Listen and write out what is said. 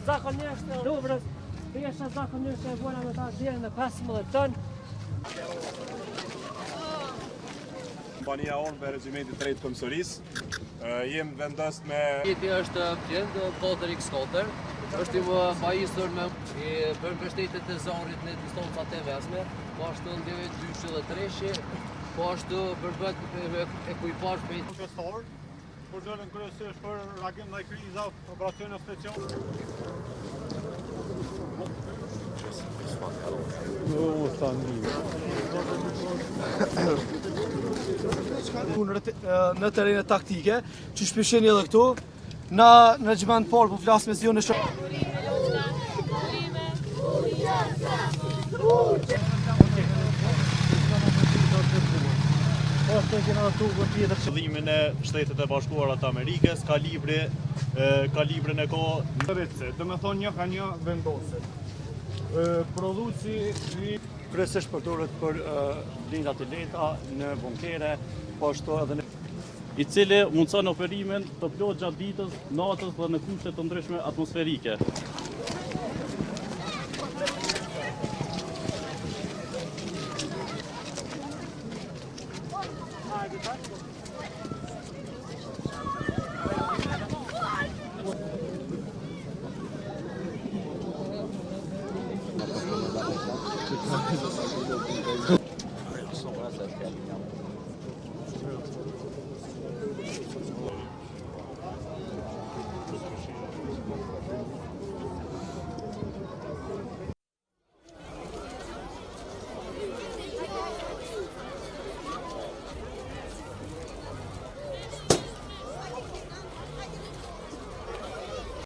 Zakonisht Luvrës, pesha zakonisht e vona me ta deri në 15 ton. Kompania onë me regjimentit 3 të Komisorisë. Jem vendos me... Jeti është pjend 4x4, është i mbajisur me për mbështetjet e zorit në distancat e vesme, po ashtu ndjeve 2 dhe 3, po ashtu përbët ekuipazh me Profesor, për dëllën kryesisht për reagim ndaj kriza, operacione speciale. Në terene taktike, që shpesheni edhe këtu, në regjiment parë po flasë me zion e shumë. Qëllimin e Shtetet e Bashkuara të Amerikës, kalibrën e kohë. Dhe me thonë një ka një vendosë. Prodhuesi kryesisht përdoret për blindat e lehta në bunkere, po ashtu edhe në I cili mundson operimin të plot gjatë ditës, natës dhe në kushte të ndryshme atmosferike.